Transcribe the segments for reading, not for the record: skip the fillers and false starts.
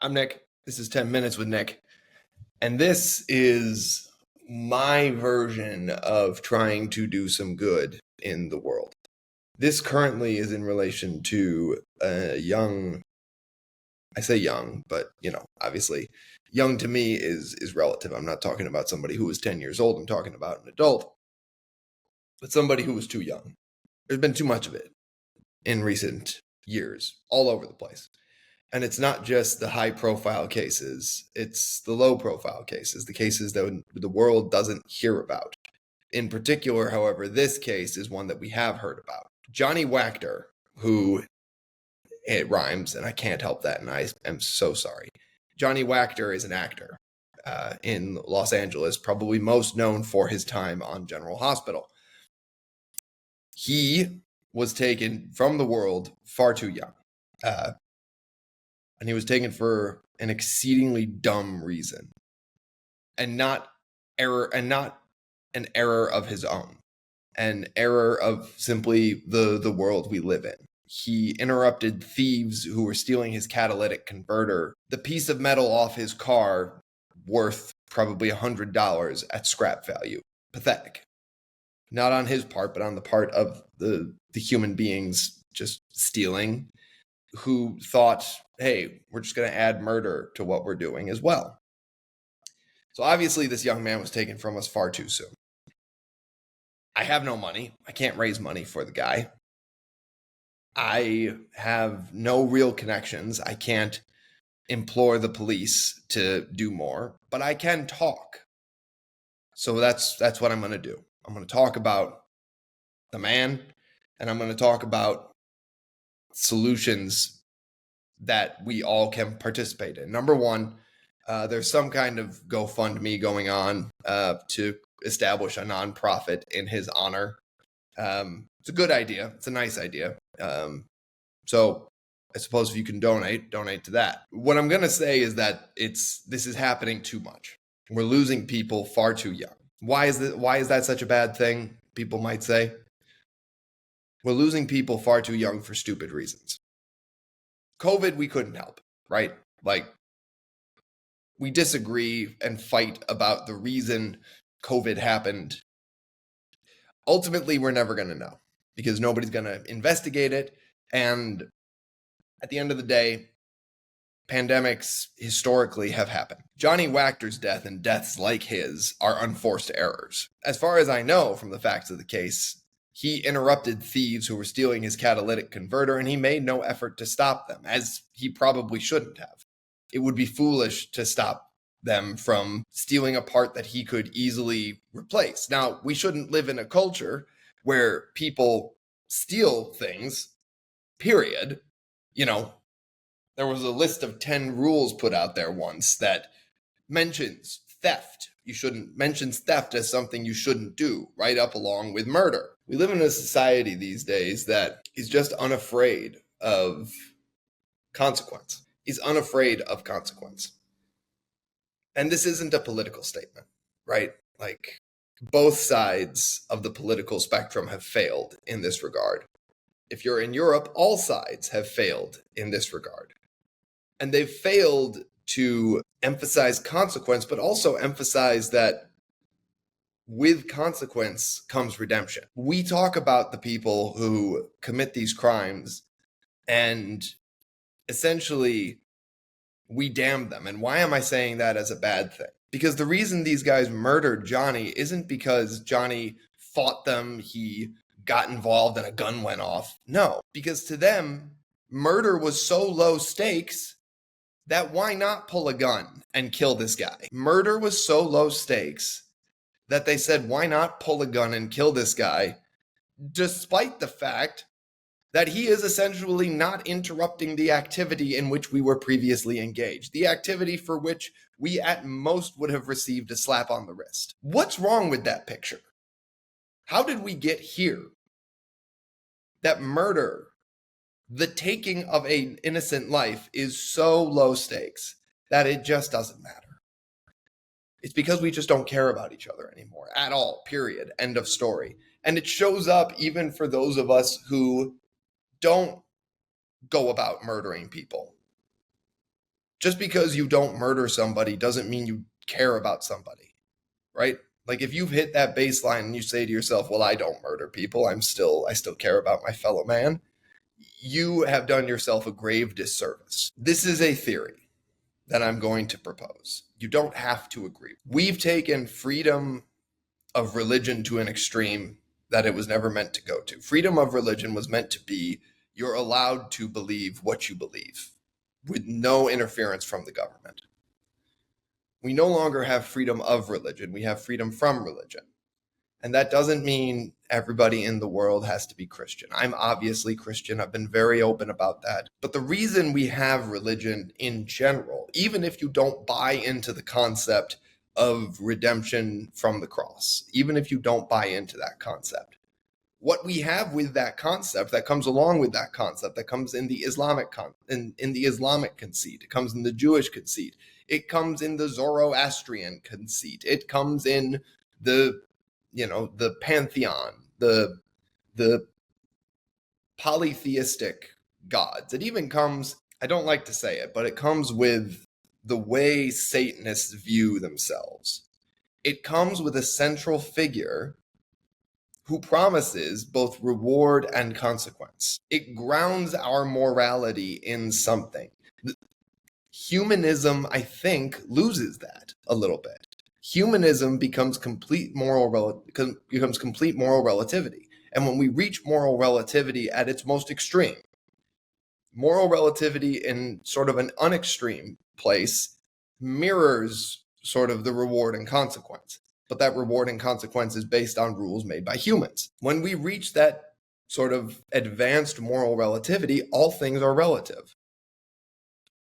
I'm Nick. This is 10 Minutes with Nick. And this is my version of trying to do some good in the world. This currently is in relation to a young, I say young, but obviously young to me is relative. I'm not talking about somebody who was 10 years old. I'm talking about an adult, but somebody who was too young. There's been too much of it in recent years, all over the place. And it's not just the high profile cases, it's the low profile cases, the cases that the world doesn't hear about. In particular, however, this case is one that we have heard about. Johnny Wachter, who, it rhymes, and I can't help that, and I am so sorry. Johnny Wachter is an actor in Los Angeles, probably most known for his time on General Hospital. He was taken from the world far too young. And he was taken for an exceedingly dumb reason, and not an error of his own, an error of simply the world we live in. He interrupted thieves who were stealing his catalytic converter, the piece of metal off his car worth probably $100 at scrap value. Pathetic. Not on his part, but on the part of the human beings just stealing, who thought, hey, we're just going to add murder to what we're doing as well. So obviously this young man was taken from us far too soon. I have no money. I can't raise money for the guy. I have no real connections. I can't implore the police to do more, but I can talk. So that's what I'm going to do. I'm going to talk about the man, and I'm going to talk about solutions that we all can participate in. Number one, there's some kind of GoFundMe going on to establish a nonprofit in his honor. It's a good idea. It's a nice idea. So I suppose if you can donate to that. What I'm going to say is that this is happening too much. We're losing people far too young. Why is that such a bad thing? People might say. We're losing people far too young for stupid reasons. COVID, we couldn't help, right? Like, we disagree and fight about the reason COVID happened. Ultimately, we're never going to know because nobody's going to investigate it. And at the end of the day, pandemics historically have happened. Johnny Wachter's death and deaths like his are unforced errors. As far as I know from the facts of the case, he interrupted thieves who were stealing his catalytic converter, and he made no effort to stop them, as he probably shouldn't have. It would be foolish to stop them from stealing a part that he could easily replace. Now, we shouldn't live in a culture where people steal things, period. There was a list of 10 rules put out there once that mentions theft. Mentions theft as something you shouldn't do, right up along with murder. We live in a society these days that is just unafraid of consequence. Is unafraid of consequence. And this isn't a political statement, right? Like, both sides of the political spectrum have failed in this regard. If you're in Europe, all sides have failed in this regard. And they've failed to emphasize consequence, but also emphasize that with consequence comes redemption. We talk about the people who commit these crimes, and essentially we damn them. And why am I saying that as a bad thing? Because the reason these guys murdered Johnny isn't because Johnny fought them, he got involved and a gun went off. No, because to them, murder was so low stakes that why not pull a gun and kill this guy? Murder was so low stakes that they said, why not pull a gun and kill this guy, despite the fact that he is essentially not interrupting the activity in which we were previously engaged, the activity for which we at most would have received a slap on the wrist. What's wrong with that picture? How did we get here? That murder, the taking of an innocent life, is so low stakes that it just doesn't matter. It's because we just don't care about each other anymore at all, period. End of story. And it shows up even for those of us who don't go about murdering people. Just because you don't murder somebody doesn't mean you care about somebody, right? Like if you've hit that baseline and you say to yourself, well, I don't murder people, I still care about my fellow man, you have done yourself a grave disservice. This is a theory that I'm going to propose. You don't have to agree. We've taken freedom of religion to an extreme that it was never meant to go to. Freedom of religion was meant to be you're allowed to believe what you believe with no interference from the government. We no longer have freedom of religion. We have freedom from religion. And that doesn't mean everybody in the world has to be Christian. I'm obviously Christian. I've been very open about that. But the reason we have religion in general, even if you don't buy into the concept of redemption from the cross, even if you don't buy into that concept, what we have with that concept that comes along with that concept that comes in the Islamic in the Islamic conceit, it comes in the Jewish conceit, it comes in the Zoroastrian conceit, it comes in the the pantheon, the polytheistic gods. It even comes, I don't like to say it, but it comes with the way Satanists view themselves. It comes with a central figure who promises both reward and consequence. It grounds our morality in something. Humanism, I think, loses that a little bit. Humanism becomes complete moral relativity. And when we reach moral relativity at its most extreme, moral relativity in sort of an unextreme place mirrors sort of the reward and consequence. But that reward and consequence is based on rules made by humans. When we reach that sort of advanced moral relativity, all things are relative.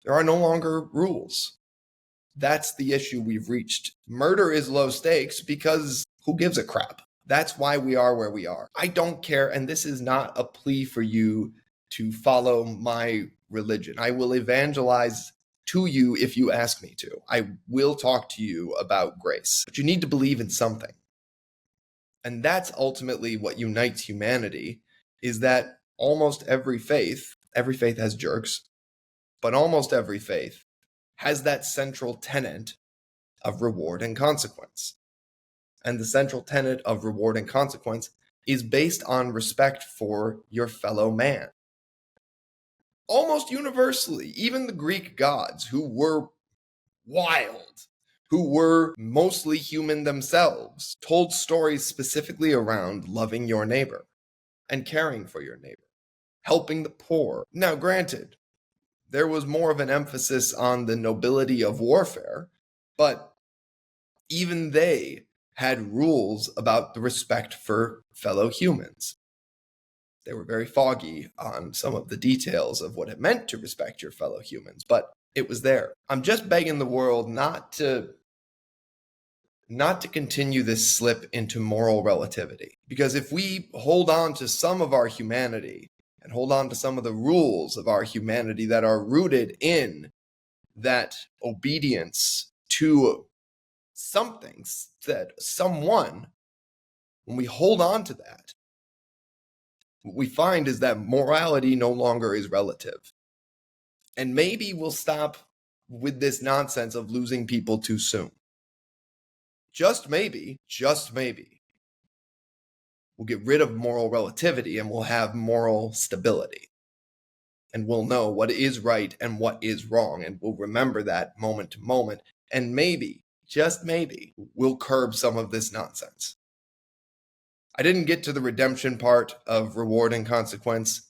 There are no longer rules. That's the issue we've reached. Murder is low stakes because who gives a crap? That's why we are where we are. I don't care, and this is not a plea for you to follow my religion. I will evangelize to you if you ask me to. I will talk to you about grace. But you need to believe in something. And that's ultimately what unites humanity, is that almost every faith has jerks, but almost every faith has that central tenet of reward and consequence. And the central tenet of reward and consequence is based on respect for your fellow man. Almost universally, even the Greek gods, who were wild, who were mostly human themselves, told stories specifically around loving your neighbor and caring for your neighbor, helping the poor. Now, granted, there was more of an emphasis on the nobility of warfare, but even they had rules about the respect for fellow humans. They were very foggy on some of the details of what it meant to respect your fellow humans, but it was there. I'm just begging the world not to continue this slip into moral relativity. Because if we hold on to some of our humanity and hold on to some of the rules of our humanity that are rooted in that obedience to something, that someone, when we hold on to that, what we find is that morality no longer is relative. And maybe we'll stop with this nonsense of losing people too soon. Just maybe, we'll get rid of moral relativity and we'll have moral stability. And we'll know what is right and what is wrong. And we'll remember that moment to moment. And maybe, just maybe, we'll curb some of this nonsense. I didn't get to the redemption part of reward and consequence.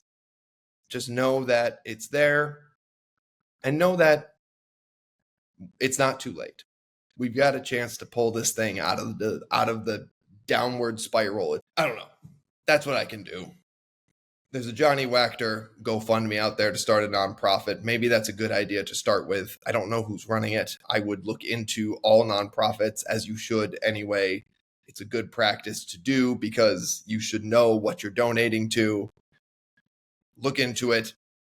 Just know that it's there and know that it's not too late. We've got a chance to pull this thing out of the downward spiral. I don't know. That's what I can do. There's a Johnny Wachter GoFundMe out there to start a nonprofit. Maybe that's a good idea to start with. I don't know who's running it. I would look into all nonprofits, as you should anyway. It's a good practice to do because you should know what you're donating to. Look into it.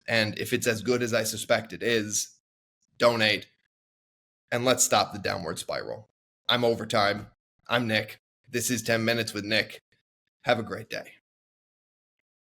And if it's as good as I suspect it is, donate. And let's stop the downward spiral. I'm Overtime. I'm Nick. This is 10 Minutes with Nick. Have a great day.